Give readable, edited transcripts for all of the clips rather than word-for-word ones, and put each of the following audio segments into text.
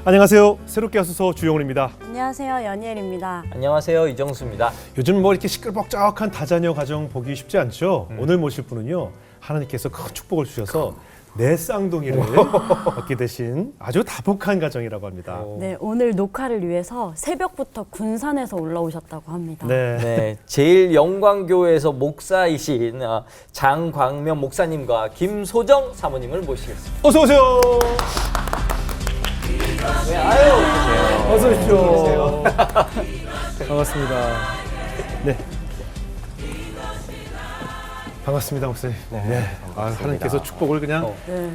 안녕하세요. 새롭게 하소서 주영훈입니다. 안녕하세요. 연희엘입니다. 안녕하세요. 이정수입니다. 요즘 뭐 이렇게 시끌벅적한 다자녀 가정 보기 쉽지 않죠. 오늘 모실 분은요, 하나님께서 큰 축복을 주셔서 내 쌍둥이를 얻게 되신 아주 다복한 가정이라고 합니다. 네, 오늘 녹화를 위해서 새벽부터 군산에서 올라오셨다고 합니다. 네. 네, 제일영광교회에서 목사이신 장광명 목사님과 김소정 사모님을 모시겠습니다. 어서 오세요. 네, 아유, 어서 오십시오. 반갑습니다. 네. 반갑습니다, 목사님. 네. 하나님께서 축복을 그냥 네.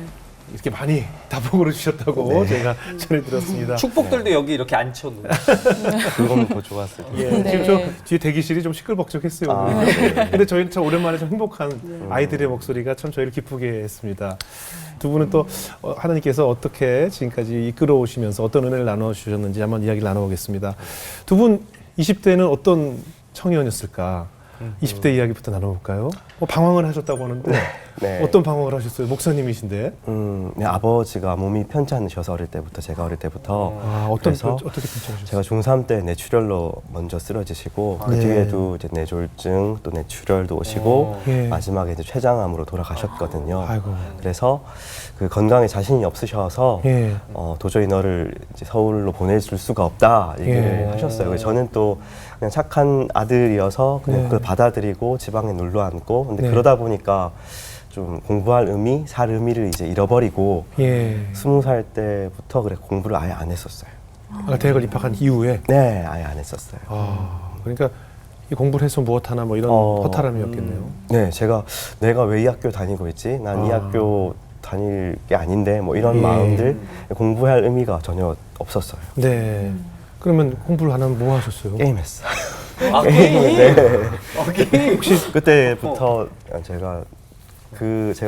이렇게 많이 다복으로 주셨다고 저희가 전해 들었습니다. 축복들도 여기 이렇게 앉혀놓은. 그거는 더 좋았을 텐데. 예, 네. 지금 저 뒤에 대기실이 좀 시끌벅적했어요. 근데 저희는 참 오랜만에 좀 행복한 아이들의 목소리가 참 저희를 기쁘게 했습니다. 두 분은 또 하나님께서 어떻게 지금까지 이끌어 오시면서 어떤 은혜를 나눠 주셨는지 한번 이야기를 나눠보겠습니다. 두 분 20대는 어떤 청년이었을까? 20대 이야기부터 나눠볼까요? 방황을 하셨다고 하는데 네. 어떤 방황을 하셨어요? 목사님이신데. 네, 아버지가 몸이 편치 않으셔서 제가 어릴 때부터 그래서 어떻게 괜찮으셨어요? 제가 중3 때 뇌출혈로 먼저 쓰러지시고 그 네. 뒤에도 이제 뇌졸중 또 뇌출혈도 오시고 예. 마지막에 이제 췌장암으로 돌아가셨거든요. 아이고. 그래서 그 건강에 자신이 없으셔서 예. 도저히 너를 이제 서울로 보내줄 수가 없다 얘기를 예. 하셨어요. 그래서 저는 또 그냥 착한 아들이어서 그냥 네. 그걸 받아들이고 지방에 눌러 앉고 근데 네. 그러다 보니까 좀 공부할 의미, 살 의미를 이제 잃어버리고 예. 20살 때부터 그래 공부를 아예 안 했었어요. 대학을 입학한 이후에. 네, 아예 안 했었어요. 그러니까 이 공부를 해서 무엇하나 뭐 이런 허탈함이었겠네요. 네, 내가 왜 이 학교 다니고 있지? 난 이 학교 다닐 게 아닌데 뭐 이런 예. 마음들 공부할 의미가 전혀 없었어요. 네. 그러면 공부를 안 하면 뭐 하셨어요? 게임했어요. 아, 게임? 네. 게임? 혹시 그때부터 제가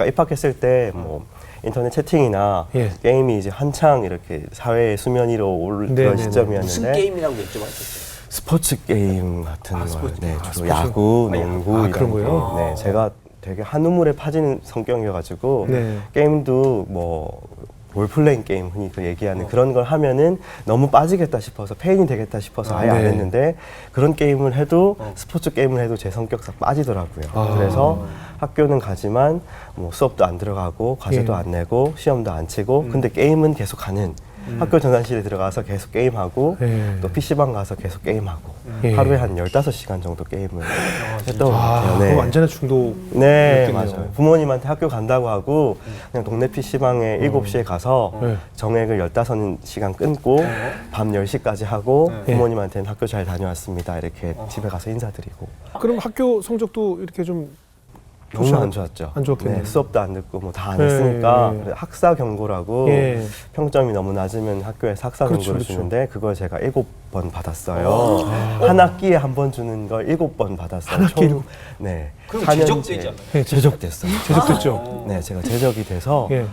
입학했을 때 뭐 인터넷 채팅이나 예. 게임이 이제 한창 이렇게 사회 수면 위로 오르던 네네네. 시점이었는데 무슨 게임이라고 여쭤봤었어요? 스포츠 게임 같은 걸 스포츠. 주로 스포츠. 야구, 농구 이런 그런 거요? 거. 네, 제가 되게 한우물에 빠지는 성격이어가지고 네. 게임도 뭐 롤플레잉 게임 흔히 그 얘기하는 그런 걸 하면은 너무 빠지겠다 싶어서 페인이 되겠다 싶어서 아예 안 네. 했는데 그런 게임을 해도 스포츠 게임을 해도 제 성격상 빠지더라고요. 그래서 학교는 가지만 뭐 수업도 안 들어가고 과제도 예. 안 내고 시험도 안 치고 근데 게임은 계속 가는 학교 전산실에 들어가서 계속 게임하고 예. 또 PC방 가서 계속 게임하고 예. 하루에 한 15시간 정도 게임을 했던 것 같아요. 그럼 완전한 중독. 네, 그렇겠네요. 맞아요. 부모님한테 학교 간다고 하고 그냥 동네 PC방에 7시에 가서 네. 정액을 15시간 끊고 밤 10시까지 하고 네. 부모님한테는 학교 잘 다녀왔습니다. 이렇게 집에 가서 인사드리고. 그럼 학교 성적도 이렇게 좀 너무 안 좋았죠. 안 좋았겠네요. 네, 수업도 안 듣고 뭐 다 안 네, 했으니까 네. 학사 경고라고 예. 평점이 너무 낮으면 학교에서 학사 그렇죠, 경고를 그렇죠. 주는데 그걸 제가 7번 받았어요. 한 학기에 한 번 주는 걸 7번 받았어요. 한 학기에 총, 네. 그럼 4년째 제적되잖아요. 예, 제적됐어요. 제적됐죠. 네, 제가 제적이 돼서 예.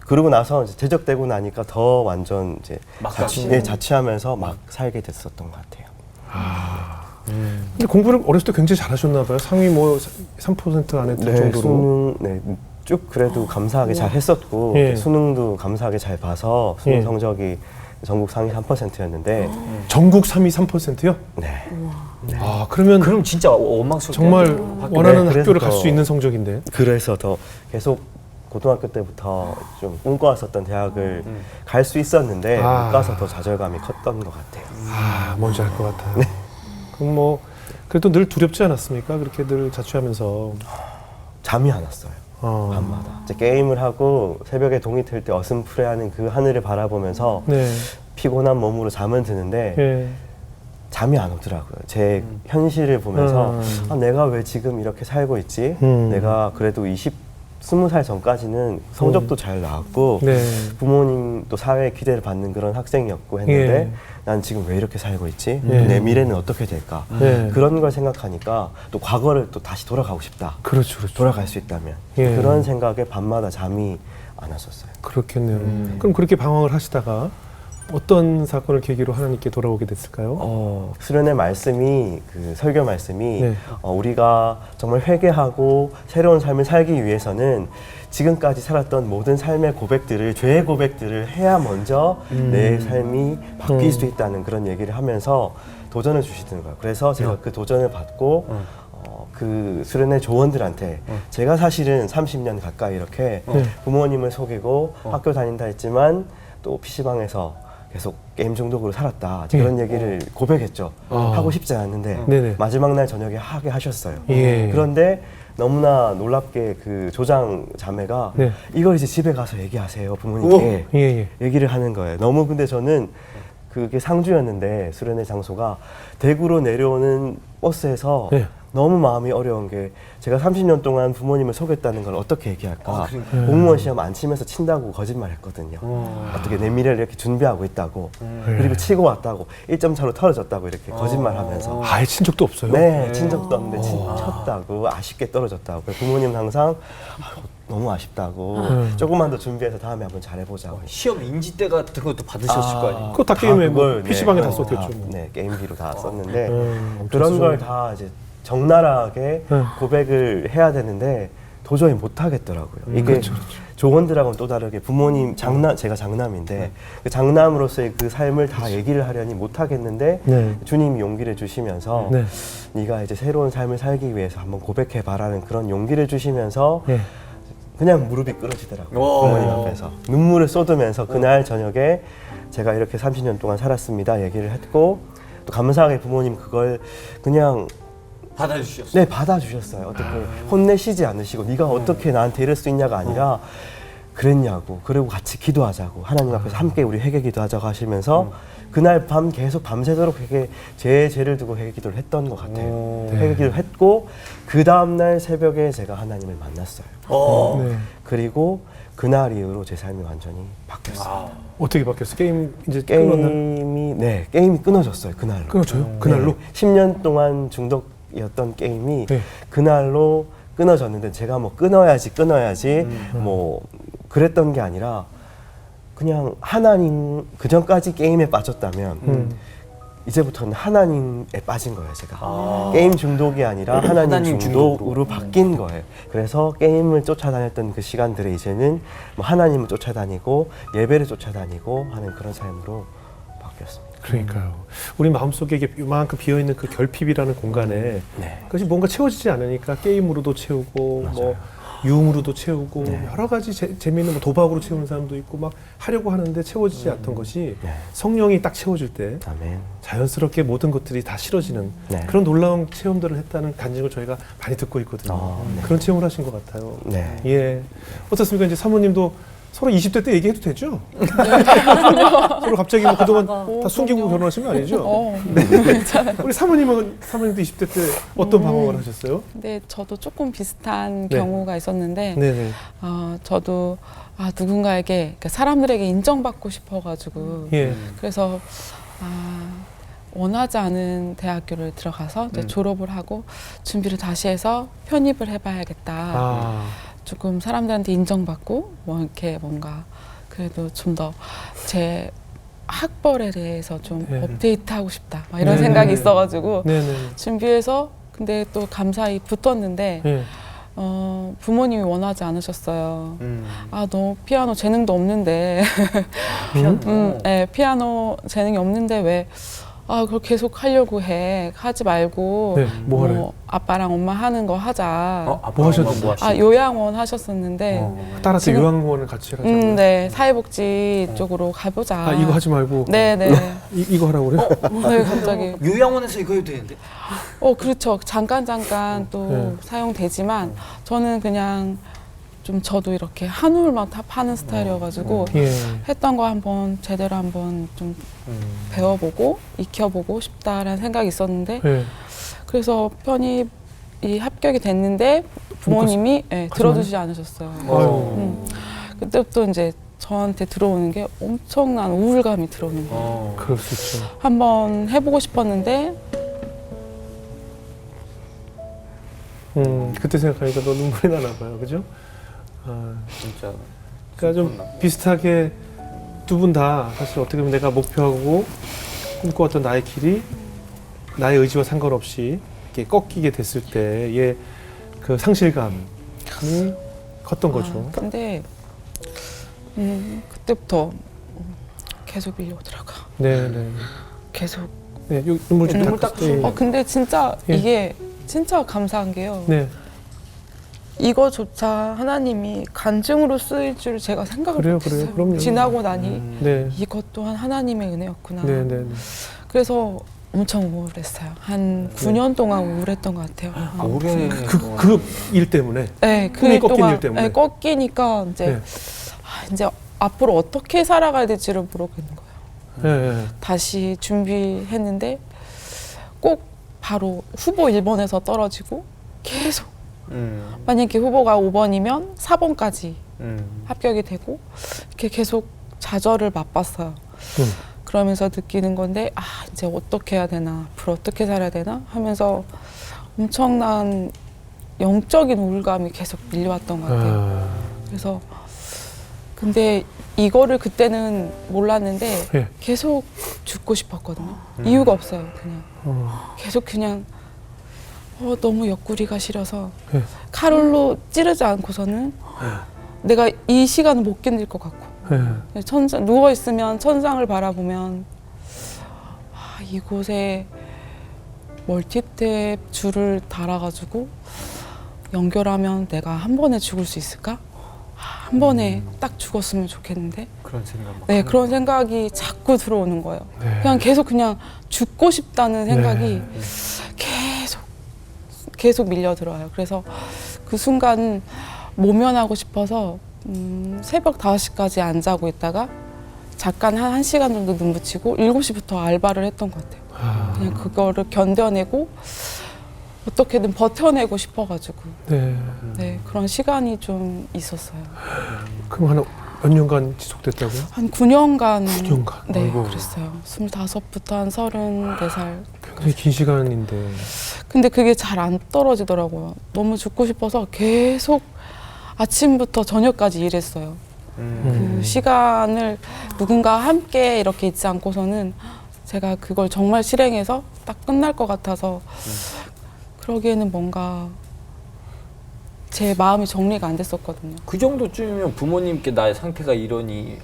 그러고 나서 이제 제적되고 나니까 더 완전 이제 막 자취하면서 막 살게 됐었던 것 같아요. 근데 공부를 어렸을 때 굉장히 잘하셨나 봐요. 상위 뭐 3% 안에 들 정도로. 수능 쭉 그래도 감사하게 잘 했었고 예. 수능도 감사하게 잘 봐서 수능 예. 성적이 전국 상위 3%였는데 전국 3위 3%요? 네. 그러면 그럼 진짜 원망스럽게 정말 원하는 네, 그래서 학교를 갈 더- 수 있는 성적인데. 그래서 더 계속 고등학교 때부터 좀 꿈꿔왔었던 대학을 갈 수 있었는데 못 가서 더 좌절감이 컸던 것 같아요. 뭔지 알 것 같아요. 그럼 뭐 그래도 늘 두렵지 않았습니까? 그렇게 늘 자취하면서. 잠이 안 왔어요. 밤마다 이제 게임을 하고 새벽에 동이 틀 때 어슴푸레하는 그 하늘을 바라보면서 네. 피곤한 몸으로 잠은 드는데 예. 잠이 안 오더라고요. 제 현실을 보면서 내가 왜 지금 이렇게 살고 있지? 내가 그래도 20살 전까지는 성적도 잘 나왔고 네. 부모님도 사회의 기대를 받는 그런 학생이었고 했는데 예. 난 지금 왜 이렇게 살고 있지? 예. 내 미래는 어떻게 될까? 네. 그런 걸 생각하니까 또 과거를 또 다시 돌아가고 싶다. 그렇죠, 그렇죠. 돌아갈 수 있다면 예. 그런 생각에 밤마다 잠이 안 왔었어요. 그렇겠네요. 그럼 그렇게 방황을 하시다가 어떤 사건을 계기로 하나님께 돌아오게 됐을까요? 수련의 말씀이 그 설교 말씀이 네. 우리가 정말 회개하고 새로운 삶을 살기 위해서는 지금까지 살았던 모든 삶의 고백들을 죄의 고백들을 해야 먼저 내 삶이 바뀔 수 있다는 그런 얘기를 하면서 도전을 주시는 거예요. 그래서 제가 그 도전을 받고 그 수련의 조원들한테 제가 사실은 30년 가까이 이렇게 부모님을 속이고 학교 다닌다 했지만 또 PC방에서 계속 게임 중독으로 살았다. 그런 얘기를 고백했죠. 하고 싶지 않았는데 네네. 마지막 날 저녁에 하게 하셨어요. 예. 그런데 너무나 놀랍게 그 조장 자매가 네. 이걸 이제 집에 가서 얘기하세요. 부모님께. 예, 예. 얘기를 하는 거예요. 너무 근데 저는 그게 상주였는데 수련의 장소가 대구로 내려오는 버스에서 네. 너무 마음이 어려운 게 제가 30년 동안 부모님을 속였다는 걸 어떻게 얘기할까. 그러니까요. 공무원 시험 안 치면서 친다고 거짓말 했거든요. 어떻게 내 미래를 이렇게 준비하고 있다고. 그리고 치고 왔다고. 1점 차로 떨어졌다고 이렇게 거짓말하면서. 아예 친척도 없어요? 네, 친척도 없는데 쳤다고 아쉽게 떨어졌다고. 부모님 항상 너무 아쉽다고. 조금만 더 준비해서 다음에 한번 잘해보자고. 시험 인지대 같은 것도 받으셨을 거 아니에요? 그거 다 게임에 뭐 그걸, PC방에 다 그거 썼겠죠. 뭐. 네, 게임기로 다 썼는데 엄청 그런 걸 쓰죠. 다 이제 적나라하게 고백을 해야 되는데 도저히 못 하겠더라고요. 이게 그렇죠, 조원들하고는 또 다르게 부모님 제가 장남인데 그 장남으로서의 그 삶을 다 얘기를 하려니 못 하겠는데 네. 주님이 용기를 주시면서 네. 네가 이제 새로운 삶을 살기 위해서 한번 고백해 봐라는 그런 용기를 주시면서 예. 그냥 무릎이 꿇어지더라고요. 오. 부모님 앞에서 눈물을 쏟으면서 그날 저녁에 제가 이렇게 30년 동안 살았습니다 얘기를 했고 또 감사하게 부모님 그걸 그냥 받아주셨어요. 네 받아주셨어요. 어떻게 혼내시지 않으시고 네가 어떻게 나한테 이럴 수 있냐가 아니라 그랬냐고 그리고 같이 기도하자고 하나님 앞에서 함께 우리 회개 기도하자고 하시면서 그날 밤 계속 밤새도록 제 죄를 두고 회개 기도를 했던 것 같아요. 회개 기도를 했고 그 다음날 새벽에 제가 하나님을 만났어요. 네. 그리고 그날 이후로 제 삶이 완전히 바뀌었어요. 어떻게 바뀌었어요? 게임 이제 끊었나? 게임이 끊어졌어요. 그날로. 끊어져요? 그날로? 네. 10년 동안 중독이었던 게임이 네. 그날로 끊어졌는데 제가 뭐 끊어야지 뭐 그랬던 게 아니라 그냥 하나님 그 전까지 게임에 빠졌다면 이제부터는 하나님에 빠진 거예요. 제가 게임 중독이 아니라 하나님 중독으로 바뀐 거예요. 그래서 게임을 쫓아다녔던 그 시간들에 이제는 뭐 하나님을 쫓아다니고 예배를 쫓아다니고 하는 그런 삶으로 바뀌었습니다. 그러니까요. 우리 마음속에 이게 이만큼 비어있는 그 결핍이라는 공간에 네. 그것이 뭔가 채워지지 않으니까 게임으로도 채우고 뭐 유흥으로도 채우고 여러 가지 재미있는 뭐 도박으로 채우는 사람도 있고 막 하려고 하는데 채워지지 않던 것이 성령이 딱 채워줄 때 아멘. 자연스럽게 모든 것들이 다 실어지는 네. 그런 놀라운 체험들을 했다는 간증을 저희가 많이 듣고 있거든요. 네. 그런 체험을 하신 것 같아요. 네. 예. 어떻습니까? 이제 사모님도 서로 20대 때 얘기해도 되죠? 서로 갑자기 뭐 그동안 다 숨기고 결혼하신 거 아니죠? 우리 사모님도 20대 때 어떤 방황을 하셨어요? 네, 저도 조금 비슷한 네. 경우가 있었는데, 네네. 저도 누군가에게 그러니까 사람들에게 인정받고 싶어가지고 예. 그래서 원하지 않은 대학교를 들어가서 이제 졸업을 하고 준비를 다시 해서 편입을 해봐야겠다. 조금 사람들한테 인정받고 뭐 이렇게 뭔가 그래도 좀 더 제 학벌에 대해서 좀 네. 업데이트하고 싶다. 막 이런 네. 생각이 있어가지고 네네. 준비해서 근데 또 감사히 붙었는데 예. 부모님이 원하지 않으셨어요. 너 피아노 재능도 없는데 네, 피아노 재능이 없는데 왜 그걸 계속 하려고 하지 말고 네, 뭐 하래요? 아빠랑 엄마 하는 거 하자. 뭐 하셨는데? 요양원 하셨었는데 딸한테 지금- 요양원을 같이 하자고요? 네, 사회복지 쪽으로 가보자. 이거 하지 말고 네네. 이거 하라고 그래요? 네, 갑자기. 요양원에서 이거 해도 되는데? 그렇죠. 잠깐 또 네. 사용되지만 저는 그냥 좀 저도 이렇게 한울만 다 파는 스타일이어가지고 예. 했던 거 한번 제대로 한번 좀 배워보고 익혀보고 싶다라는 생각이 있었는데 예. 그래서 편입이 합격이 됐는데 부모님이 들어주지 않으셨어요. 아유. 그때부터 이제 저한테 들어오는 게 엄청난 우울감이 들어오는 거예요. 그럴 수 있죠. 한번 해보고 싶었는데 그때 생각하니까 너 눈물이 나나 봐요. 그죠? 진짜. 그러니까 좀 비슷하게 두 분 다 사실 어떻게 보면 내가 목표하고 꿈꿔왔던 나의 길이 나의 의지와 상관없이 이렇게 꺾이게 됐을 때의 그 상실감이 컸던 거죠. 근데 그때부터 계속 밀려오더라고요. 네, 네. 계속. 네, 여기 눈물 좀 눈물 닦으세요. 닦으세요. 근데 진짜 예. 이게 진짜 감사한 게요. 네, 이거조차 하나님이 간증으로 쓰일 줄 제가 생각을 그래요, 못했어요. 그래요. 그럼요. 지나고 나니 네, 이것 또한 하나님의 은혜였구나. 네, 네, 네. 그래서 엄청 우울했어요. 한 9년 동안 우울했던 것 같아요. 올해 그 일 때문에. 네, 꿈이 그 꺾인 동안 일 때문에. 네, 꺾이니까 이제 네. 이제 앞으로 어떻게 살아가야 될지를 모르겠는 거예요. 네, 네. 다시 준비했는데 꼭 바로 후보 1번에서 떨어지고 계속 만약에 후보가 5번이면 4번까지 합격이 되고 이렇게 계속 좌절을 맛봤어요. 그러면서 느끼는 건데 이제 어떻게 해야 되나 앞으로 어떻게 살아야 되나 하면서 엄청난 영적인 우울감이 계속 밀려왔던 것 같아요. 그래서 근데 이거를 그때는 몰랐는데 예. 계속 죽고 싶었거든요. 이유가 없어요. 그냥 계속 그냥 너무 옆구리가 시려서 예. 칼로 찌르지 않고서는 내가 이 시간을 못 견딜 것 같고 네. 천장 누워 있으면 천장을 바라보면 이곳에 멀티탭 줄을 달아가지고 연결하면 내가 한 번에 죽을 수 있을까? 한 번에 딱 죽었으면 좋겠는데. 그런 생각. 네, 그런 생각이 자꾸 들어오는 거예요. 네. 그냥 계속 죽고 싶다는 생각이 계속 밀려 들어와요. 그래서 그 순간 모면하고 싶어서 새벽 5시까지 안 자고 있다가 잠깐 한 1시간 정도 눈 붙이고 7시부터 알바를 했던 것 같아요. 그냥 그거를 견뎌내고 어떻게든 버텨내고 싶어가지고 네. 네, 그런 시간이 좀 있었어요. 그럼 한 몇 년간 지속됐다고요? 한 9년간 9년간. 네, 아이고. 그랬어요. 25부터 한 34살. 굉장히 긴 시간인데. 근데 그게 잘 안 떨어지더라고요. 너무 죽고 싶어서 계속 아침부터 저녁까지 일했어요. 그 시간을 누군가 함께 이렇게 있지 않고서는 제가 그걸 정말 실행해서 딱 끝날 것 같아서 그러기에는 뭔가 제 마음이 정리가 안 됐었거든요. 그 정도쯤이면 부모님께 나의 상태가 이러니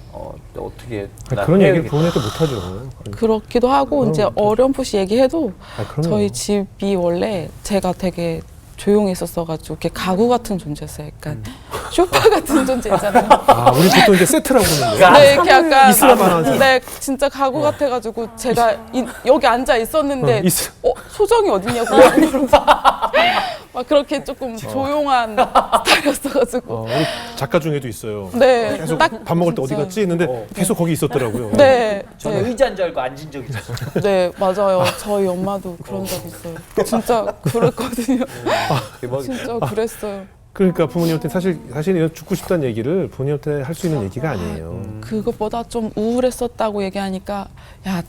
어떻게 그런 얘기를 부모님한테 못하죠. 그렇기도 하고 이제 어렴풋이 얘기해도 그럼요. 저희 집이 원래 제가 되게 조용했었어가지고 이렇게 가구 같은 존재였어요. 약간 쇼파 같은 존재 있잖아요. 우리 보통 이제 세트라고 그러는데. 네, 이렇게 약간 있어야만 네, 진짜 가구 같아가지고 제가 여기 앉아 있었는데 소정이 어딨냐고 막 그렇게 조금 조용한 스타일이었어가지고. 우리 작가 중에도 있어요. 네, 계속 딱 밥 먹을 때 어디 진짜. 갔지 했는데 계속 거기 있었더라고요. 네, 저는 네, 의자인 줄 알고 앉은 적 있었어요. 네, 맞아요. 저희 엄마도 그런 적 있어요. 진짜 그랬거든요. 대박이다. 진짜 그랬어요. 그러니까 부모님한테 사실 이런 죽고 싶다는 얘기를 부모님한테 할 수 있는 얘기가 아니에요. 그것보다 좀 우울했었다고 얘기하니까 야,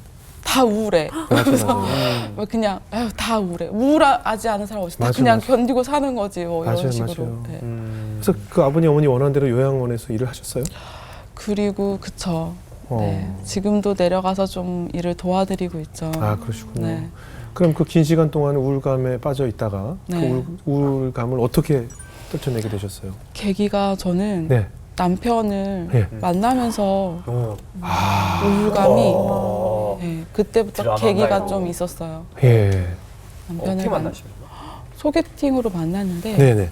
다 우울해. 그래서 그냥 다 우울해. 우울하지 않은 사람 없이 다 맞아, 그냥 맞아. 견디고 사는 거지 뭐 이런 맞아요, 식으로. 맞아요. 네. 그래서 그 아버님 어머니 원하는 대로 요양원에서 일을 하셨어요? 그리고 그쵸. 네. 지금도 내려가서 좀 일을 도와드리고 있죠. 그러시군요. 네. 그럼 그 긴 시간 동안 우울감에 빠져 있다가 네. 그 우울감을 어떻게 떨쳐내게 되셨어요? 계기가 저는 네. 남편을 예. 만나면서 우울감이 네, 그때부터 드라마인가요? 계기가 좀 있었어요. 예. 남편을 어떻게 만나신 거예요? 소개팅으로 만났는데 네네.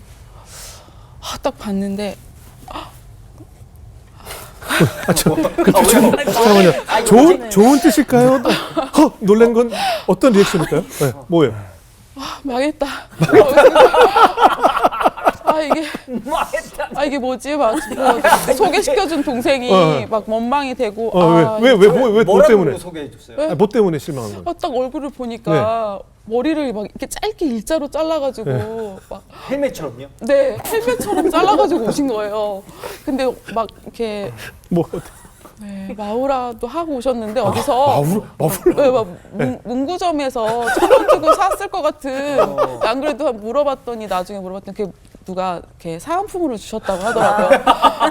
딱 봤는데 잠깐만요. 좋은 뜻일까요? 놀란 건 어떤 리액션일까요? 네. 뭐예요? 망했다. 이게 뭐지? 막 소개시켜준 동생이 막 원망이 되고 왜 뭐 때문에? 소개해 줬어요? 뭐 때문에 실망한 거예요? 딱 얼굴을 보니까 머리를 막 이렇게 짧게 일자로 잘라가지고 막 헬멧처럼요? 네, 헬멧처럼 잘라가지고 오신 거예요. 근데 막 이렇게 뭐 네, 마우라도 하고 오셨는데 어디서 마우라? 네, 막 문구점에서 1,000원 주고 샀을 것 같은. 안 그래도 물어봤더니 나중에 물어봤더니 그게 누가 이렇게 사은품으로 주셨다고 하더라고요.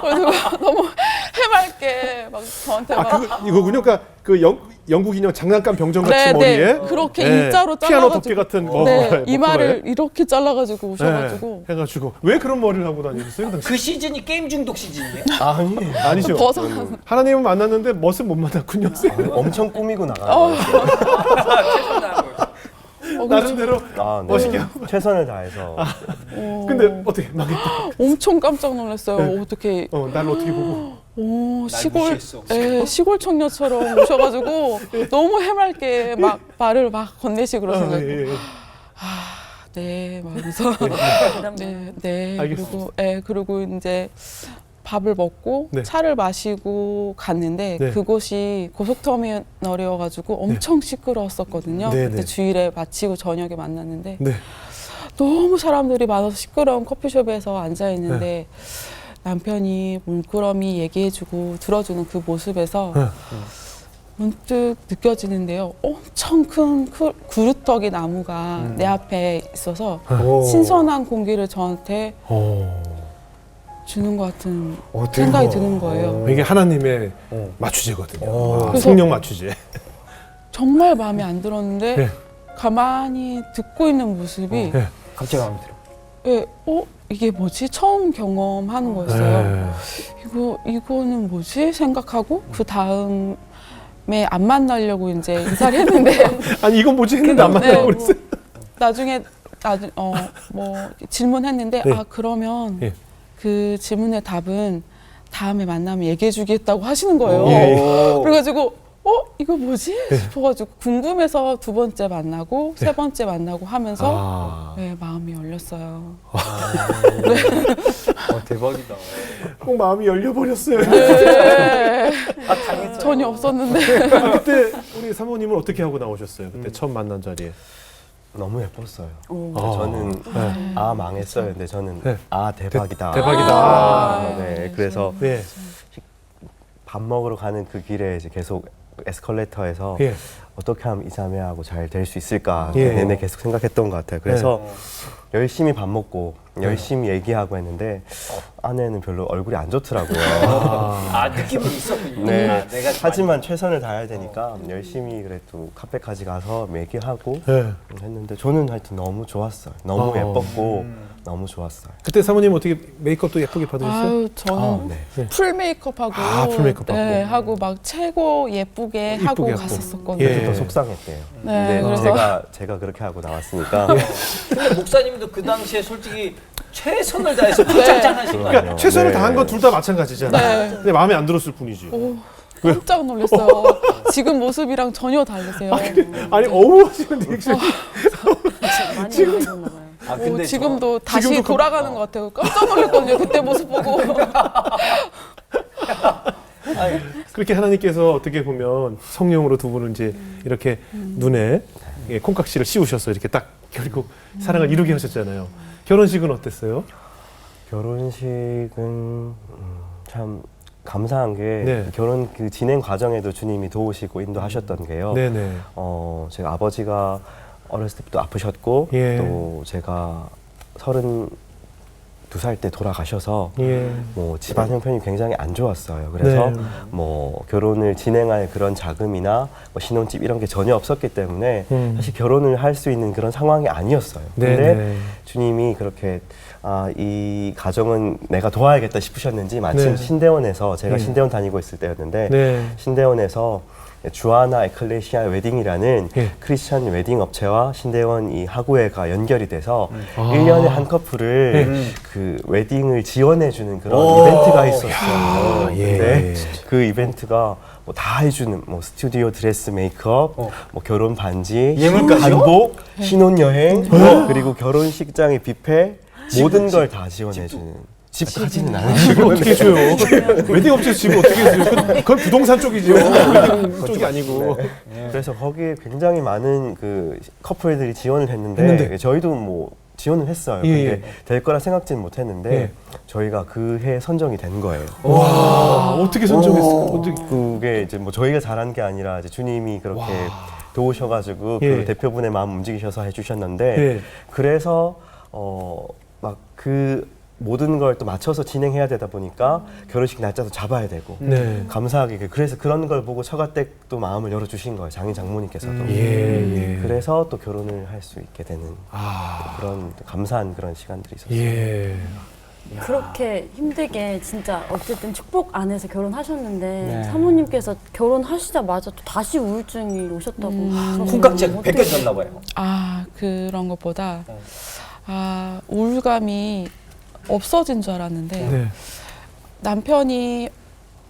그래서 너무 해맑게 막 막 저한테 막 이거군요. 그러니까 그 영국 인형 장난감 병정 같은 네, 머리에 네. 그렇게 네. 일자로 피아노 잘라가지고 도끼 같은 네, 이마를 이렇게 잘라가지고 오셔가지고 해가지고 왜 그런 머리를 하고 다니셨어요? 그 당시? 그 시즌이 게임 중독 시즌이에요? 아니, 아니죠. 벗어 하나님은 만났는데 멋은 못 만났군요. 엄청 꾸미고 나가요. 나름대로 아, 네. 멋있게 하고. 최선을 다해서. 근데 어떻게 망했다. 엄청 깜짝 놀랐어요. 어떻게 날 어떻게 보고. 시골 무시했어. 시골 청년처럼 오셔가지고 너무 해맑게 막 말을 막 건네시고 그러셔가지고 예, 예. 네, 막 그래서 네, 알겠습니다. 그리고 이제 밥을 먹고 네. 차를 마시고 갔는데 네. 그곳이 고속터미널이어가지고 엄청 시끄러웠었거든요. 네, 그때 네. 주일에 마치고 저녁에 만났는데 네. 너무 사람들이 많아서 시끄러운 커피숍에서 앉아 있는데 남편이 물끄러미 얘기해주고 들어주는 그 모습에서 문득 느껴지는데요. 엄청 큰 구루떡이 나무가 내 앞에 있어서 신선한 공기를 저한테 주는 것 같은 생각이 드는 거예요. 이게 하나님의 마취제거든요. 그래서- 성령 마취제. 정말 마음에 안 들었는데 네. 가만히 듣고 있는 모습이 네. 갑자기 마음에 들어. 예, 이게 뭐지? 처음 경험하는 거였어요. 네. 이거는 뭐지? 생각하고 그 다음에 안 만나려고 이제 인사를 했는데 아니 이건 뭐지 했는데 안 만나고 네. 그랬어요. 나중에 뭐 질문했는데 네. 그러면 예. 그 질문의 답은 다음에 만나면 얘기해 주겠다고 하시는 거예요. 예. 그래가지고 이거 뭐지? 싶어가지고 궁금해서 두 번째 만나고 세 번째 만나고 하면서 네, 마음이 열렸어요. 대박이다. 꼭 마음이 열려버렸어요. 네. 당했죠. 전혀 없었는데. 그때 우리 사모님은 어떻게 하고 나오셨어요? 그때 처음 만난 자리에. 너무 예뻤어요. 아. 저는 네. 망했어요. 근데 저는 네. 대박이다. 대박이다. 네, 그래서 네. 밥 먹으러 가는 그 길에 이제 계속 에스컬레이터에서 예. 어떻게 하면 이 자매하고 잘 될 수 있을까 예. 내내 계속 생각했던 것 같아요. 그래서 열심히 밥 먹고 열심히 얘기하고 했는데 아내는 별로 얼굴이 안 좋더라고요. 느낌은 있었군요. 네. 내가 하지만 최선을 다해야 되니까 열심히 그래도 카페까지 가서 얘기하고 네. 했는데 저는 하여튼 너무 좋았어요. 너무 예뻤고 너무 좋았어요. 그때 사모님 어떻게 메이크업도 예쁘게 받으셨어요? 아유, 저는 네. 풀 메이크업하고 풀 메이크업 네, 하고. 하고 막 최고 예쁘게 하고 하고. 갔었었거든요. 예. 그때 더 속상했대요. 네, 근데 그래서 제가 그렇게 하고 나왔으니까 근데 목사님도 그 당시에 솔직히 최선을 다해서 짱짱하신 거 그러니까 아니에요? 최선을 네. 다한 건 둘 다 마찬가지잖아요. 네. 근데 마음에 안 들었을 뿐이지. 깜짝 놀랐어요. 지금 모습이랑 전혀 다르세요. 아니 어우하시는 리액션이 많이 지금 봐요. 근데 지금도 다시 지금도 돌아가는 것 같아요. 깜짝 놀랐거든요. 그때 모습 보고. 그렇게 하나님께서 어떻게 보면 성령으로 두 분을 이제 이렇게 눈에 콩깍지를 씌우셔서 이렇게 딱 결국 사랑을 이루게 하셨잖아요. 결혼식은 어땠어요? 결혼식은 참 감사한 게 네. 결혼 그 진행 과정에도 주님이 도우시고 인도하셨던 게요. 네네. 제가 아버지가 어렸을 때부터 아프셨고 예. 또 제가 32살 때 돌아가셔서 예. 뭐 집안 형편이 굉장히 안 좋았어요. 그래서 네. 뭐 결혼을 진행할 그런 자금이나 뭐 신혼집 이런 게 전혀 없었기 때문에 사실 결혼을 할 수 있는 그런 상황이 아니었어요. 근데 네네. 주님이 그렇게 이 가정은 내가 도와야겠다 싶으셨는지 마침 네. 신대원에서 제가 네. 신대원 다니고 있을 때였는데 네. 신대원에서 주아나 에클레시아 웨딩이라는 예. 크리스천 웨딩 업체와 신대원 이 학우회가 연결이 돼서 1년에 한 커플을 그 웨딩을 지원해주는 그런 이벤트가 있었어요. 예. 근데 그 이벤트가 뭐 다 해주는 뭐 스튜디오 드레스 메이크업, 뭐 결혼 반지, 예물까지요? 한복, 신혼여행, 그리고 결혼식장의 뷔페 모든 걸 다 지원해주는. 집까지는 안 집을 어떻게 줘요? 웨딩 업체에서 집을 어떻게 줘요? 그건 부동산 쪽이죠. 웨딩 쪽이 아니고. 그래서 거기에 굉장히 많은 그 커플들이 지원을 했는데 저희도 뭐 지원을 했어요. 예, 근데 될 거라 생각지는 못했는데 예. 저희가 그 해 선정이 된 거예요. 와, 어떻게 선정했을까? 어떻게. 그게 이제 뭐 저희가 잘한 게 아니라 이제 주님이 그렇게 도우셔가지고 예. 그 대표분의 마음 움직이셔서 해주셨는데 예. 그래서 막 그 모든 걸 또 맞춰서 진행해야 되다 보니까 결혼식 날짜도 잡아야 되고 네. 감사하게 그래서 그런 걸 보고 처가댁도 마음을 열어주신 거예요. 장인 장모님께서도. 예. 그래서 또 결혼을 할 수 있게 되는 아. 그런 또 감사한 그런 시간들이 있었어요. 예. 그렇게 힘들게 진짜 어쨌든 축복 안에서 결혼하셨는데 네. 사모님께서 결혼하시자마자 또 다시 우울증이 오셨다고. 콩깍지가 벗겨졌나 봐요. 아, 그런 것보다 네. 우울감이 없어진 줄 알았는데 네. 남편이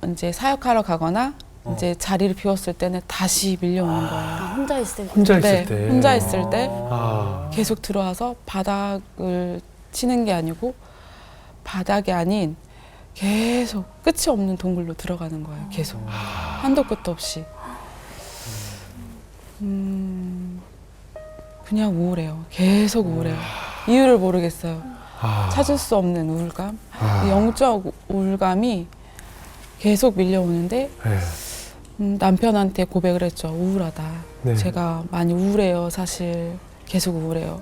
이제 사역하러 가거나 이제 자리를 비웠을 때는 다시 밀려오는 거예요. 아, 혼자 있을 때. 혼자 있을 네, 때. 혼자 있을 때 아. 계속 들어와서 바닥을 치는 게 아니고 바닥이 아닌 계속 끝이 없는 동굴로 들어가는 거예요. 계속 한도 끝도 없이. 그냥 우울해요. 계속 우울해요. 이유를 모르겠어요. 찾을 수 없는 우울감. 이 영적 우울감이 계속 밀려오는데 네. 남편한테 고백을 했죠. 우울하다. 네. 제가 많이 우울해요. 사실 계속 우울해요.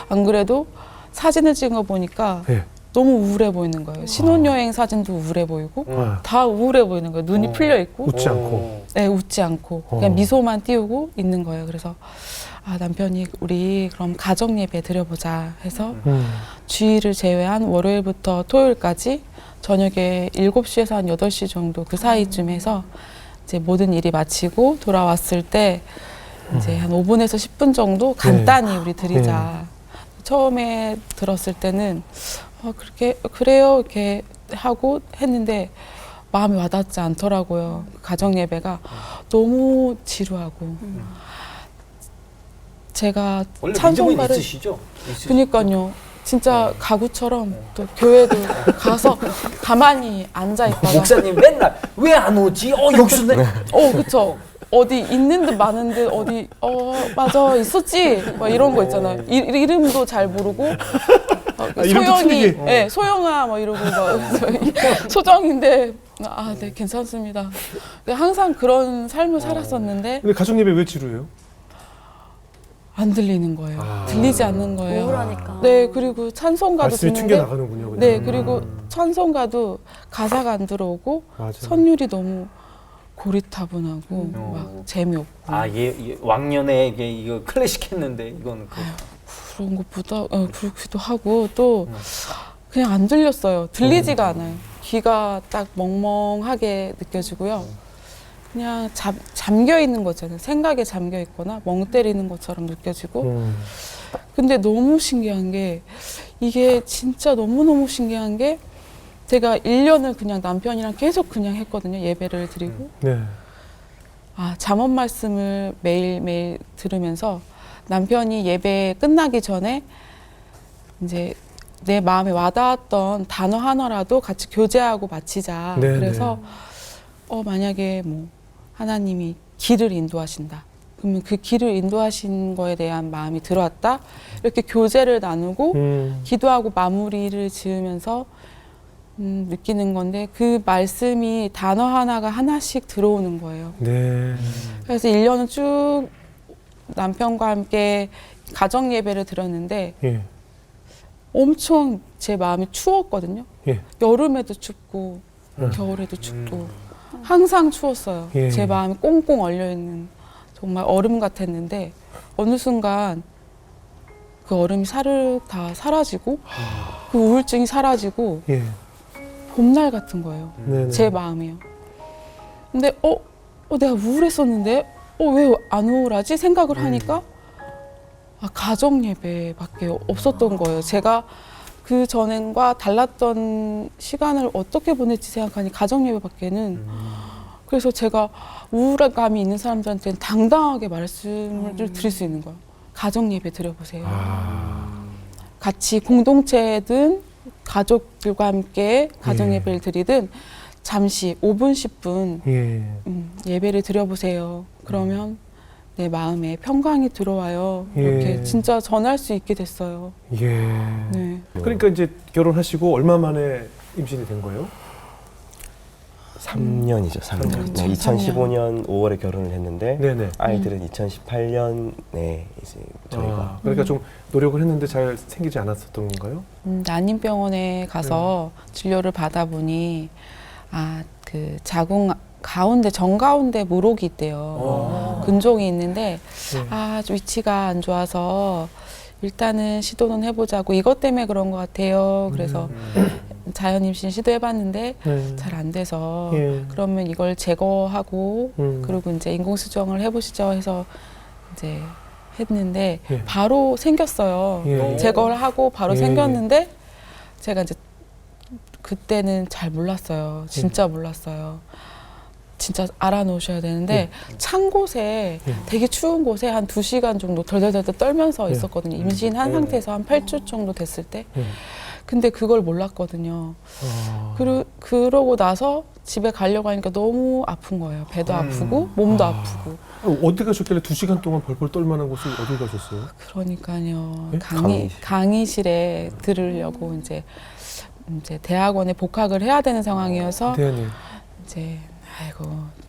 안 그래도 사진을 찍은 거 보니까 네. 너무 우울해 보이는 거예요. 신혼여행 사진도 우울해 보이고 다 우울해 보이는 거예요. 눈이 풀려 있고 웃지 않고. 네, 웃지 않고 그냥 미소만 띄우고 있는 거예요. 그래서 남편이 우리 그럼 가정 예배 드려보자 해서 주일을 제외한 월요일부터 토요일까지 저녁에 7시에서 한 8시 정도 그 사이쯤 해서 이제 모든 일이 마치고 돌아왔을 때 이제 한 5분에서 10분 정도 간단히 우리 드리자. 처음에 들었을 때는 그렇게 그래요 이렇게 하고 했는데 마음이 와닿지 않더라고요. 가정 예배가 너무 지루하고 제가 원래 믿음은 찬송가를 있으시죠? 그니까요. 진짜 가구처럼 또 교회도 가서 가만히 앉아 있다가 목사님 맨날 왜 안 오지? 여기서 내 그쵸. 어디 있는 듯 마는 듯 어디 맞아 있었지 막 이런 거 있잖아요. 이름도 잘 모르고 이름도 소영이 틀리게. 네, 소영아 막 이러고 막 소정인데 네 괜찮습니다. 항상 그런 삶을 살았었는데 근데 가정 예배 왜 지루해요? 안 들리는 거예요. 들리지 않는 거예요. 우울하니까. 네, 그리고 찬송가도 말씀이 듣는데 튕겨 나가는군요. 그냥. 네, 그리고 찬송가도 가사가 안 들어오고 맞아요. 선율이 너무 고리타분하고 막 재미없고 왕년에 이거 클래식 했는데 이건 그런 것보다 그렇기도 하고 또 그냥 안 들렸어요. 들리지가 않아요. 귀가 딱 멍멍하게 느껴지고요. 그냥 잠겨 있는 거잖아요. 생각에 잠겨 있거나 멍 때리는 것처럼 느껴지고. 근데 너무 신기한 게 이게 진짜 너무너무 신기한 게 제가 1년을 그냥 남편이랑 계속 그냥 했거든요. 예배를 드리고. 네. 잠언 말씀을 매일매일 들으면서 남편이 예배 끝나기 전에 이제 내 마음에 와닿았던 단어 하나라도 같이 교제하고 마치자. 네, 그래서 만약에 뭐 하나님이 길을 인도하신다. 그러면 그 길을 인도하신 거에 대한 마음이 들어왔다. 이렇게 교제를 나누고 기도하고 마무리를 지으면서 느끼는 건데 그 말씀이 단어 하나가 하나씩 들어오는 거예요. 네. 그래서 1년은 쭉 남편과 함께 가정 예배를 드렸는데 예. 엄청 제 마음이 추웠거든요. 예. 여름에도 춥고 겨울에도 춥고 항상 추웠어요. 예. 제 마음이 꽁꽁 얼려있는 정말 얼음 같았는데 어느 순간 그 얼음이 사르륵 다 사라지고 그 우울증이 사라지고 예. 봄날 같은 거예요. 네네. 제 마음이요. 근데 내가 우울했었는데 왜 안 우울하지 생각을 하니까 가정 예배밖에 없었던 거예요. 제가 그 전과 달랐던 시간을 어떻게 보냈지 생각하니 가정 예배밖에는. 그래서 제가 우울감이 있는 사람들한테는 당당하게 말씀을 드릴 수 있는 거예요. 가정 예배 드려보세요. 같이 공동체든 가족들과 함께 가정 예. 예배를 드리든 잠시 5분, 10분 예. 예배를 드려보세요. 그러면 내 마음에 평강이 들어와요. 이렇게 예. 진짜 전할 수 있게 됐어요. 예. 네. 그러니까 이제 결혼하시고 얼마 만에 임신이 된 거예요? 3년이죠, 3년. 삼 년. 네, 2015년 5월에 결혼을 했는데 네네. 아이들은 2018년에 이제 저희가 그러니까 좀 노력을 했는데 잘 생기지 않았었던 건가요? 난임병원에 가서 진료를 받아보니 그 자궁 가운데 정가운데 물혹이 있대요. 근종이 있는데 위치가 안 좋아서 일단은 시도는 해보자고 이것 때문에 그런 것 같아요. 그래서 자연 임신 시도해봤는데 잘 안 돼서 그러면 이걸 제거하고 그리고 이제 인공수정을 해보시죠 해서 이제 했는데 바로 생겼어요. 제거를 하고 바로 생겼는데 제가 이제 그때는 잘 몰랐어요. 진짜 몰랐어요. 진짜 알아놓으셔야 되는데 찬 곳에 되게 추운 곳에 한 2시간 정도 덜덜덜 떨면서 있었거든요. 임신한 상태에서 한 8주 정도 됐을 때. 근데 그걸 몰랐거든요. 그러고 나서 집에 가려고 하니까 너무 아픈 거예요. 배도 아프고 몸도 아프고. 어디 가셨길래 2시간 동안 벌벌 떨만한 곳을 어디 가셨어요? 그러니까요. 네? 강의실에 들으려고 이제 대학원에 복학을 해야 되는 상황이어서 네. 이제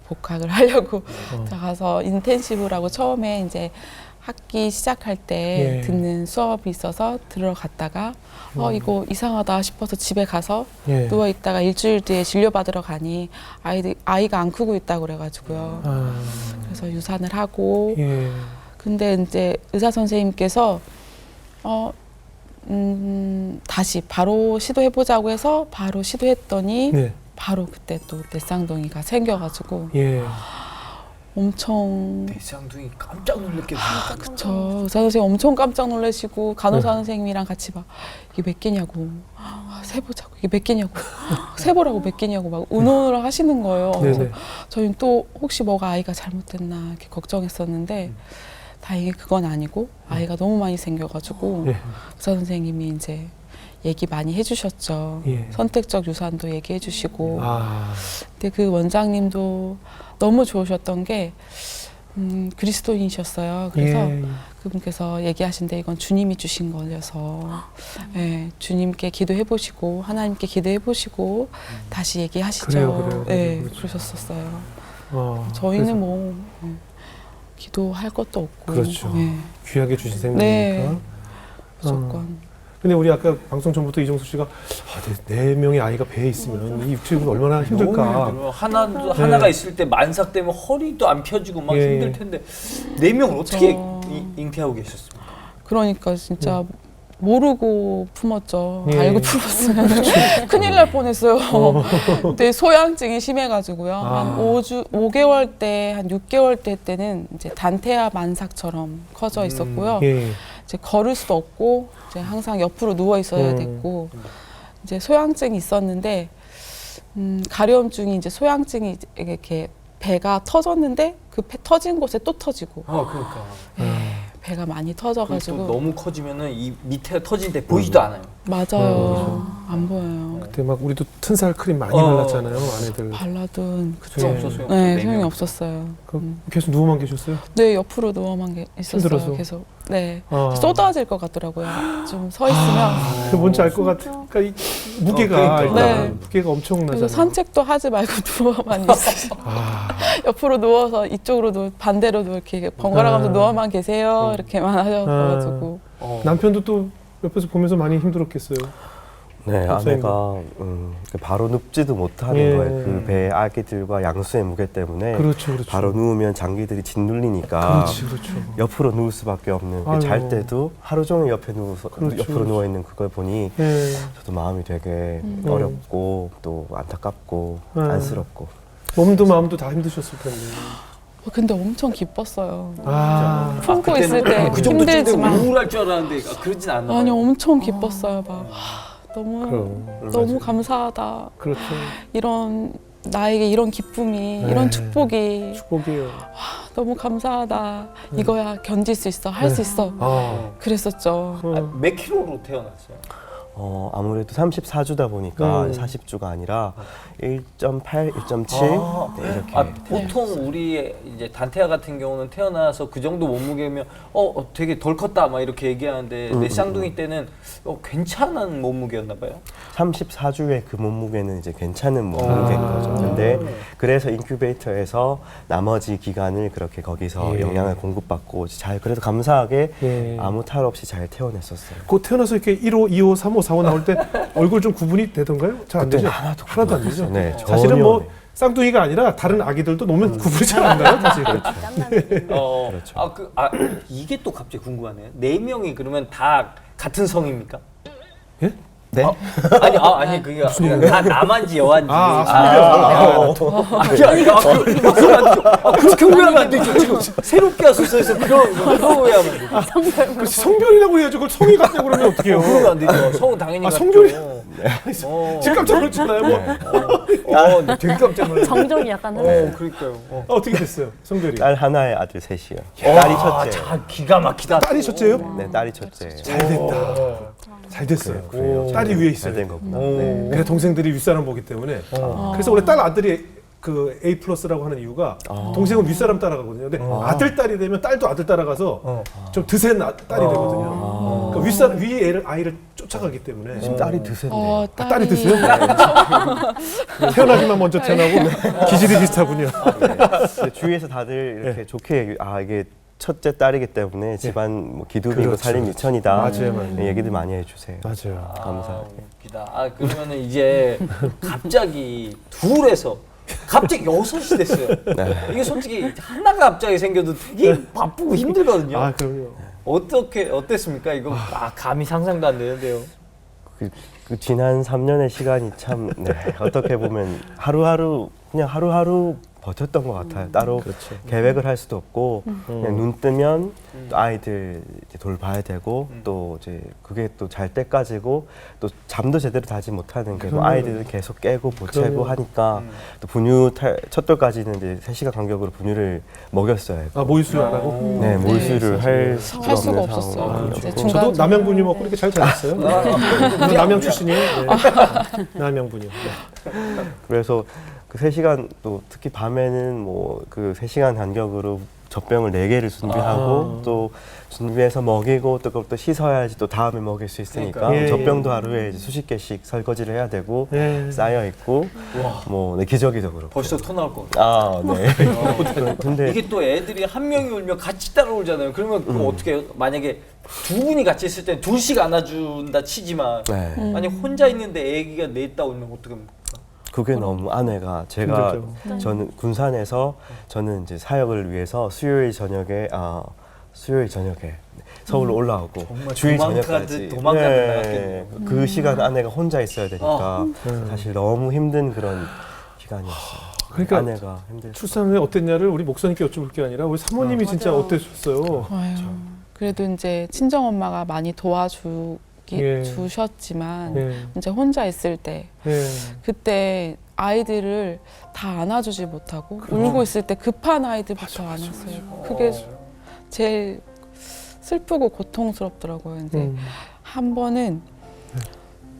복학을 하려고 들어가서 인텐시브라고 처음에 이제 학기 시작할 때 듣는 수업이 있어서 들어갔다가 이거 이상하다 싶어서 집에 가서 누워 있다가 일주일 뒤에 진료 받으러 가니 아이가 안 크고 있다고 그래가지고요. 그래서 유산을 하고 근데 이제 의사 선생님께서 다시 바로 시도해보자고 해서 바로 시도했더니 바로 그때 또 내쌍둥이가 생겨가지고 엄청 내쌍둥이 깜짝 놀랐겠어요. 그쵸. 의사 선생님 엄청 깜짝 놀라시고 간호사 선생님이랑 같이 막 이게 몇 개냐고 세보자고 이게 몇 개냐고 세보라고 몇 개냐고 막 의논을 하시는 거예요. 그래서 저희는 또 혹시 뭐가 아이가 잘못됐나 이렇게 걱정했었는데 다행히 그건 아니고 아이가 너무 많이 생겨가지고 의사 선생님이 이제 얘기 많이 해주셨죠. 선택적 유산도 얘기해 주시고. 근데 그 원장님도 너무 좋으셨던 게 그리스도인이셨어요. 그래서 그분께서 얘기하신데 이건 주님이 주신 거여서 주님께 기도해 보시고 하나님께 기도해 보시고 다시 얘기하시죠. 그래요. 그러셨었어요. 저희는 뭐 기도할 것도 없고. 그렇죠. 귀하게 주신 생명이니까. 무조건. 근데 우리 아까 방송 전부터 이정수 씨가 네 명의 아이가 배에 있으면 이 육체적으로 얼마나 힘들까. 하나가 있을 때 만삭 되면 허리도 안 펴지고 막 힘들 텐데 4명을 어떻게 잉태하고 계셨습니까? 그러니까 진짜 모르고 품었죠. 알고 품었으면 큰일 날 뻔했어요. 근데 소양증이 심해가지고요. 한 5개월 때, 한 6개월 때는 이제 단태아 만삭처럼 커져 있었고요. 이제 걸을 수도 없고 이제 항상 옆으로 누워 있어야 됐고 이제 소양증이 있었는데 가려움증이 이제 소양증이 이렇게 배가 터졌는데 그 터진 곳에 또 터지고. 그러니까. 배가 많이 터져가지고 너무 커지면은 이 밑에 터진 데 보이지도 않아요. 맞아요. 안 보여요. 그때 막 우리도 튼살 크림 많이 발랐잖아요, 아내들. 발라도 그쵸. 없었어요. 네, 소용이 없었어요. 계속 누워만 계셨어요? 네, 옆으로 누워만 있었어요. 힘들어서? 계속. 네, 쏟아질 것 같더라고요. 좀 서 있으면. 그 뭔지 알 것 같아. 그러니까 이 무게가 일단 무게가 엄청나잖아요. 그래서 산책도 하지 말고 누워만 있으세요. 옆으로 누워서 이쪽으로도 반대로도 이렇게 번갈아가면서 누워만 계세요. 이렇게만 하셔가지고. 남편도 또 옆에서 보면서 많이 힘들었겠어요. 네, 아내가 바로 눕지도 못하는 거예요. 그 배 아기들과 양수의 무게 때문에 그렇죠. 바로 누우면 장기들이 짓눌리니까 그렇죠. 옆으로 누울 수밖에 없는 잘 때도 하루 종일 옆에 옆으로 누워 있는 그걸 보니 저도 마음이 되게 어렵고 또 안타깝고 안쓰럽고 몸도 마음도 다 힘드셨을 텐데. 근데 엄청 기뻤어요. 품고 있을 때 그 정도쯤 되면 힘들지만 우울할 줄 알았는데 그러진 않나. 아니 엄청 기뻤어요. 막 너무 감사하다. 그렇죠. 이런 나에게 이런 기쁨이 이런 축복이에요. 너무 감사하다. 이거야 견딜 수 있어, 할 수 있어. 그랬었죠. 몇 킬로로 태어났어요? 아무래도 34주다 보니까 40주가 아니라 1.8, 1.7 네, 이렇게. 보통 우리 이제 단태아 같은 경우는 태어나서 그 정도 몸무게면 되게 덜 컸다 막 이렇게 얘기하는데 내 쌍둥이 때는 괜찮은 몸무게였나 봐요. 34주의 그 몸무게는 이제 괜찮은 몸무게인 거죠. 근데 그래서 인큐베이터에서 나머지 기간을 그렇게 거기서 영양을 공급받고 잘 그래도 감사하게 아무 탈 없이 잘 태어냈었어요. 곧 태어나서 이렇게 1호, 2호, 3호, 4호 나올 때 얼굴 좀 구분이 되던가요? 잘 안 되죠? 하나도 안 되죠? 네, 사실은 뭐 전혀. 쌍둥이가 아니라 다른 아기들도 놓으면 구분이 잘 안 가요, 사실. 그렇죠. 이게 또 갑자기 궁금하네요. 4명이 그러면 다 같은 성입니까? 예? 네? 아니 그게 다 남한지 여한지. 그렇게 오해하면 안 되죠. 지금 새롭게 하소서에서 그런 오해하면 안 되죠. 그 성별이라고 해야죠. 그걸 성이 같다고 그러면 어떡해요? 그러면 안 되죠. 성은 당연히 같죠. 성별이- 어. 지금 깜짝 놀랐잖아요. 뭐. 되게 깜짝 놀랐어요. 정적이 약간 흐르. 그러니까요. 어떻게 됐어요? 성별이? 딸 하나에 아들 셋이요. 딸이 첫째. 자, 기가 막히다. 딸이 첫째예요? 네, 딸이 첫째. 잘 됐다. 잘 됐어요. 그래요. 딸이 위에 있어요. 잘된 거구나. 네. 그래 동생들이 윗사람 보기 때문에. 그래서 원래 딸 아들이 그 A 플러스라고 하는 이유가 동생은 윗사람 따라가거든요. 근데 아들 딸이 되면 딸도 아들 따라가서 좀 드센 딸이 되거든요. 그러니까 윗사람 위 아이를 쫓아가기 때문에. 지금 딸이 드센데. 딸이 드세요? 태어나기만 먼저 태어나고 기질이 비슷하군요. 근데 주위에서 다들 이렇게 좋게 이게 첫째 딸이기 때문에 집안 뭐 기둥이고 그렇죠. 살림 유천이다. 맞아요. 네, 얘기들 많이 해주세요. 맞아요. 감사하게. 웃기다. 그러면은 이제 갑자기 둘에서 갑자기 6이 됐어요. 이게 솔직히 하나가 갑자기 생겨도 되게 바쁘고 힘들거든요. 아, 그럼요. 어땠습니까? 이거 감히 상상도 안 되는데요. 그 지난 3년의 시간이 참 어떻게 보면 하루하루 버텼던 것 같아요. 따로 계획을 할 수도 없고 그냥 눈 뜨면 또 아이들 이제 돌봐야 되고 또 이제 그게 또 잘 때까지고 또 잠도 제대로 자지 못하는 게 아이들을 계속 깨고 보채고 하니까 또 분유 첫 돌까지는 이제 3시간 간격으로 분유를 먹였어요. 아, 모유수유 안 하고? 네, 모유수유를 할 할 수가 없었어요. 아, 이제 저도 중간 남양분유 먹고 이렇게 잘 자랐어요. 저도 남양 출신이에요. 네. 남양분유. 네. 그래서 그 3시간 또 특히 밤에는 뭐 그 3시간 간격으로 젖병을 4개를 준비하고 또 준비해서 먹이고 또 그걸 또 씻어야지 또 다음에 먹일 수 있으니까 그러니까. 예, 젖병도 하루에 이제 수십 개씩 설거지를 해야 되고 예. 쌓여 있고 뭐 기저귀도 그렇고. 벌써 토 나올 것 같아요. 네. 근데 이게 또 애들이 한 명이 울면 같이 따라오잖아요. 그러면 그거 어떻게 해요? 만약에 두 분이 같이 있을 때 둘씩 안아준다 치지만 네. 만약 혼자 있는데 애기가 넷다 울면 어떻게 합니까? 그게 너무 아내가 제가 힘들죠. 저는 군산에서 저는 이제 사역을 위해서 수요일 저녁에 서울로 올라오고 정말 주일 도망가듯 저녁까지 도망가듯 나갔겠네요. 그 시간 아내가 혼자 있어야 되니까 사실 너무 힘든 그런 시간이었어요. 그러니까 아내가 힘들. 출산 후에 어땠냐를 우리 목사님께 여쭤볼 게 아니라 우리 사모님이 진짜 맞아요. 어땠어요? 아유, 그래도 이제 친정 엄마가 많이 예. 주셨지만 예. 이제 혼자 있을 때 예. 그때 아이들을 다 안아주지 못하고 울고 있을 때 급한 아이들부터 안았어요. 그게 제일 슬프고 고통스럽더라고요. 근데 한 번은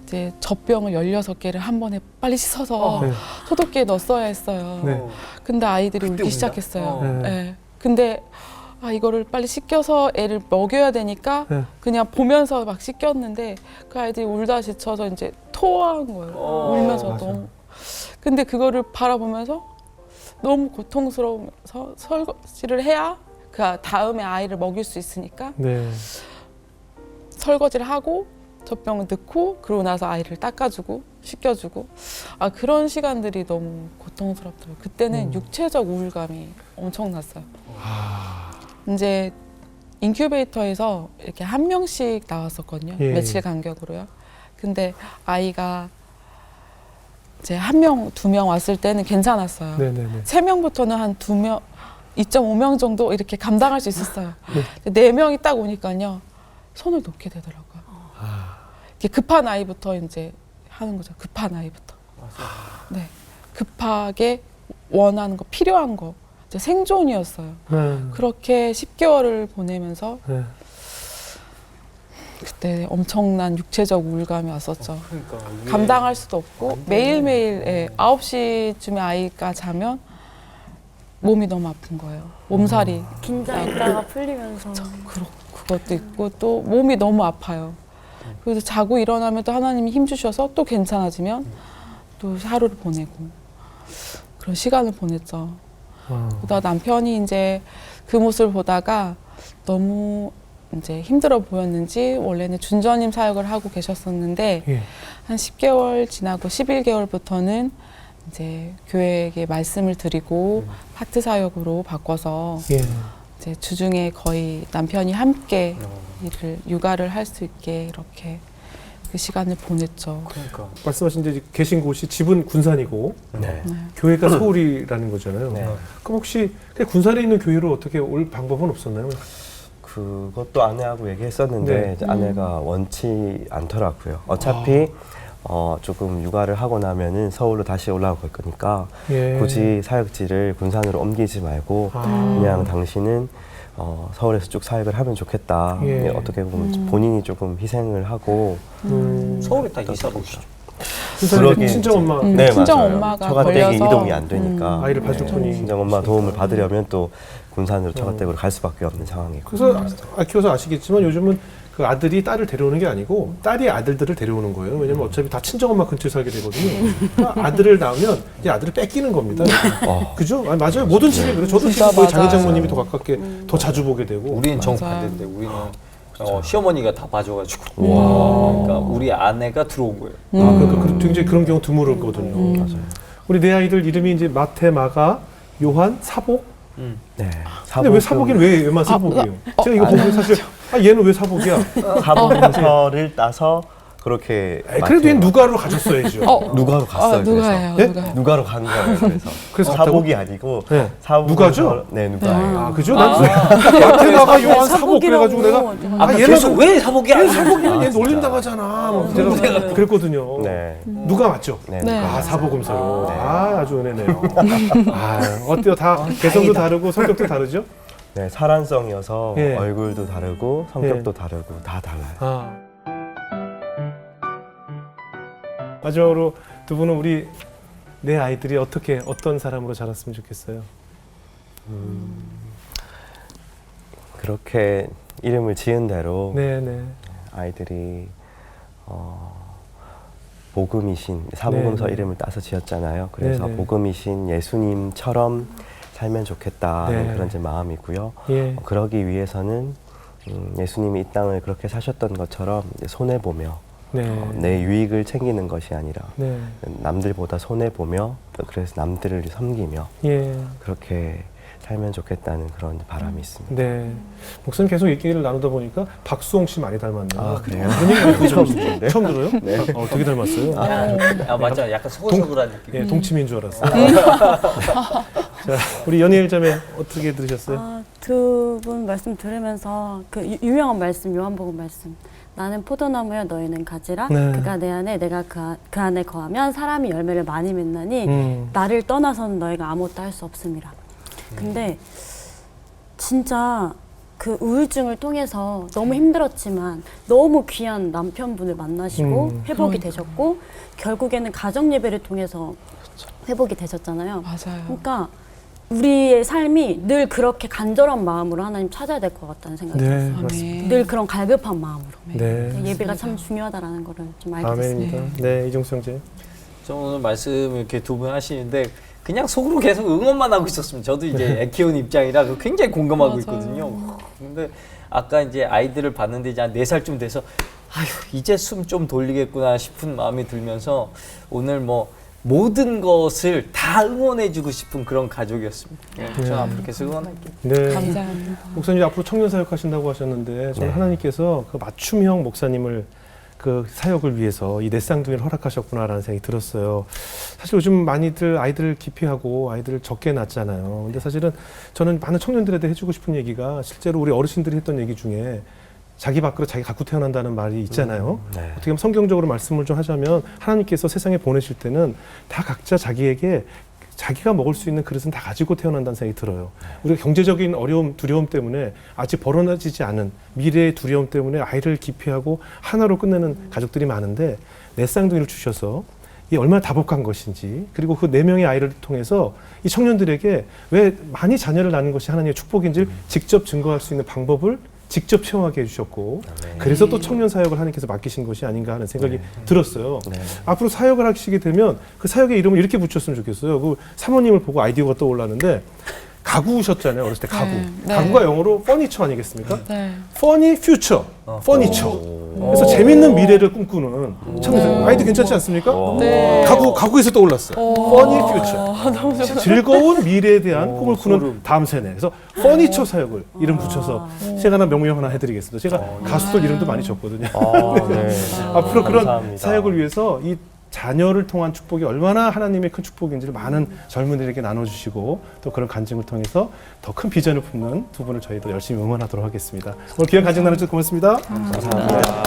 이제 젖병을 16개를 한 번에 빨리 씻어서 네. 소독기에 넣었어야 했어요. 네. 근데 아이들이 울기 운다? 시작했어요. 네. 네. 근데 이거를 빨리 씻겨서 애를 먹여야 되니까 네. 그냥 보면서 막 씻겼는데 그 아이들이 울다 지쳐서 이제 토한 거예요. 울면서 맞아. 너무. 근데 그거를 바라보면서 너무 고통스러워서 설거지를 해야 그 다음에 아이를 먹일 수 있으니까 네. 설거지를 하고 젖병을 넣고 그러고 나서 아이를 닦아주고 씻겨주고 그런 시간들이 너무 고통스럽더라고요. 그때는 육체적 우울감이 엄청났어요. 이제 인큐베이터에서 이렇게 한 명씩 나왔었거든요. 예. 며칠 간격으로요. 근데 아이가 이제 1명, 2명 왔을 때는 괜찮았어요. 네네네. 3명부터는 한 2명, 2.5명 정도 이렇게 감당할 수 있었어요. 4명이 딱 오니까요. 손을 놓게 되더라고요. 이렇게 급한 아이부터 이제 하는 거죠. 급한 아이부터. 네. 급하게 원하는 거, 필요한 거. 이제 생존이었어요. 그렇게 10개월을 보내면서 네. 그때 엄청난 육체적 우울감이 왔었죠. 그러니까 이게 감당할 수도 없고 매일매일 9시쯤에 아이가 자면 몸이 너무 아픈 거예요. 몸살이. 긴장했다가 풀리면서 그것도 있고 또 몸이 너무 아파요. 그래서 자고 일어나면 또 하나님이 힘 주셔서 또 괜찮아지면 또 하루를 보내고 그런 시간을 보냈죠. 그러다 남편이 이제 그 모습을 보다가 너무 이제 힘들어 보였는지 원래는 준전임 사역을 하고 계셨었는데 예. 한 10개월 지나고 11개월부터는 이제 교회에게 말씀을 드리고 파트 사역으로 바꿔서 예. 이제 주중에 거의 남편이 함께 일을 육아를 할 수 있게 이렇게 그 시간을 보냈죠. 그러니까 말씀하신 이제 계신 곳이 집은 군산이고 네. 교회가 서울이라는 거잖아요. 네. 그럼 혹시 그냥 군산에 있는 교회로 어떻게 올 방법은 없었나요? 그것도 아내하고 얘기했었는데 네. 이제 아내가 원치 않더라고요. 어차피 조금 육아를 하고 나면은 서울로 다시 올라올 거니까 예. 굳이 사역지를 군산으로 옮기지 말고 그냥 당신은 서울에서 쭉 사역을 하면 좋겠다. 예. 어떻게 보면 본인이 조금 희생을 하고 서울에 다 이사 오시죠. 군산에 그러게 친정 엄마 네, 친정 맞아요. 엄마가 처가댁이 걸려서 이동이 안 되니까 아이를 봐줄 분이 친정 엄마 도움을 받으려면 또 군산으로 처가댁으로 갈 수밖에 없는 상황이고. 그래서 키워서 아시겠지만 요즘은 그 아들이 딸을 데려오는 게 아니고 딸이 아들들을 데려오는 거예요. 왜냐면 어차피 다 친정엄마 근처에 살게 되거든요. 그러니까 아들을 낳으면 이제 아들을 뺏기는 겁니다. 그죠? 아니, 맞아요. 모든 집에 그래요. 저도 진짜 지금 거의 맞아요. 장인장모님이 더 가깝게 더 자주 보게 되고. 우리는 맞아요. 정반대인데 우리는 시어머니가 다 봐줘가지고 그러니까 우리 아내가 들어온 거예요. 그러니까 굉장히 그런 경우 드물었거든요. 맞아요. 우리 내 아이들 이름이 이제 마태, 마가, 요한, 사복. 네. 근데 왜 사복이는 왜만 사복이에요? 제가 이거 보면 사실 얘는 왜 사복이야? 사복음서를 따서 그렇게 그래도 얘는 누가로 가졌어야죠. 누가로 갔어요. 누가예요? 예? 누가? 누가로 간 거예요. 그래서 갔다고? 사복이 아니고 네. 사복음서- 누가죠? 네, 누가예요. 아, 그죠? 난 마태, 마가, 요한, 사복 그래가지고 내가 그래서 왜 사복이야? 얘 사복이면 얘 진짜. 놀림 당하잖아. 뭐 제가 그랬거든요. 네. 누가 맞죠? 네. 네. 아, 사복음서로. 아주 은혜네요. 아, 어때요? 다 개성도 다르고 성격도 다르죠? 네, 사란성이어서 예. 얼굴도 다르고 성격도 다르고 다 달라요. 아. 마지막으로 두 분은 우리 내 아이들이 어떤 사람으로 자랐으면 좋겠어요? 그렇게 이름을 지은 대로 네네. 아이들이 복음이신 사복음서 네. 이름을 따서 지었잖아요. 그래서 네. 복음이신 예수님처럼 살면 좋겠다는 네. 그런 제 마음이고요. 예. 그러기 위해서는 예수님이 이 땅을 그렇게 사셨던 것처럼 이제 손해 보며 네. 내 유익을 챙기는 것이 아니라 네. 남들보다 손해 보며 그래서 남들을 섬기며 예. 그렇게 살면 좋겠다는 그런 바람이 있습니다. 네. 목사님 계속 얘기를 나누다 보니까 박수홍 씨 많이 닮았네요. 아, 그래요? 그런 얘기 많이 처음 들었는데. 듣는데요? 처음 들어요? 네. 되게 닮았어요. 아 맞아, 약간 서글서글한 느낌. 예, 동치미인 줄 알았어요. 자, 우리 연예일 자매 어떻게 들으셨어요? 두 분 말씀 들으면서 그 유명한 말씀, 요한복음 말씀. 나는 포도나무여 너희는 가지라. 네. 그가 내 안에 내가 그 안에 거하면 사람이 열매를 많이 맺나니 나를 떠나서는 너희가 아무것도 할 수 없음이라. 근데 진짜 그 우울증을 통해서 너무 힘들었지만 너무 귀한 남편분을 만나시고 회복이 되셨고 결국에는 가정 예배를 통해서 회복이 되셨잖아요. 맞아요. 그러니까 우리의 삶이 늘 그렇게 간절한 마음으로 하나님 찾아야 될 것 같다는 생각이 네, 들었어요. 맞습니다. 늘 그런 갈급한 마음으로. 네. 예배가 참 중요하다라는 거를 좀 알게 됐습니다. 아멘입니다. 네, 이종수 형제. 저 오늘 말씀 이렇게 두 분 하시는데 그냥 속으로 계속 응원만 하고 있었으면 저도 이제 애 키우는 입장이라 굉장히 공감하고 맞아요. 있거든요. 근데 아까 이제 아이들을 봤는데 이제 한 4살쯤 돼서 아휴 이제 숨 좀 돌리겠구나 싶은 마음이 들면서 오늘 뭐 모든 것을 다 응원해주고 싶은 그런 가족이었습니다. 저는 앞으로 계속 응원할게요. 네. 감사합니다. 목사님 앞으로 청년 사역 하신다고 하셨는데 저는 네. 하나님께서 그 맞춤형 목사님을 그 사역을 위해서 이 내 쌍둥이를 허락하셨구나라는 생각이 들었어요. 사실 요즘 많이들 아이들을 기피하고 아이들을 적게 낳잖아요. 근데 사실은 저는 많은 청년들한테 해주고 싶은 얘기가 실제로 우리 어르신들이 했던 얘기 중에 자기 밖으로 자기 갖고 태어난다는 말이 있잖아요. 네. 어떻게 보면 성경적으로 말씀을 좀 하자면 하나님께서 세상에 보내실 때는 다 각자 자기에게 자기가 먹을 수 있는 그릇은 다 가지고 태어난다는 생각이 들어요. 우리가 경제적인 어려움, 두려움 때문에 아직 벌어지지 않은 미래의 두려움 때문에 아이를 기피하고 하나로 끝내는 가족들이 많은데 내 쌍둥이를 주셔서 이 얼마나 다복한 것인지, 그리고 그 4명의 아이를 통해서 이 청년들에게 왜 많이 자녀를 낳는 것이 하나님의 축복인지를 직접 증거할 수 있는 방법을 직접 체험하게 해주셨고, 그래서 또 청년 사역을 하나님께서 맡기신 것이 아닌가 하는 생각이 들었어요. 앞으로 사역을 하시게 되면 그 사역의 이름을 이렇게 붙였으면 좋겠어요. 그 사모님을 보고 아이디어가 떠올랐는데, 가구셨잖아요. 어렸을 때 가구. 네. 가구가 영어로 퍼니처 아니겠습니까? 네. 퍼니 퓨처, 퍼니처. 그래서 재밌는 미래를 꿈꾸는 청년. 아이디 괜찮지 않습니까? 네. 가구에서 떠올랐어요. 퍼니 퓨처. 너무 좋다. 즐거운 미래에 대한 꿈을 꾸는 다음 세대. 그래서 퍼니처 사역을 이름 붙여서 제가 하나 명명 하나 해드리겠습니다. 제가 가수들 이름도 많이 줬거든요. 앞으로 그런 감사합니다. 사역을 위해서 이 자녀를 통한 축복이 얼마나 하나님의 큰 축복인지를 많은 젊은이들에게 나눠주시고, 또 그런 간증을 통해서 더 큰 비전을 품는 두 분을 저희도 열심히 응원하도록 하겠습니다. 오늘 귀한 간증 나눠주셔서 고맙습니다. 감사합니다.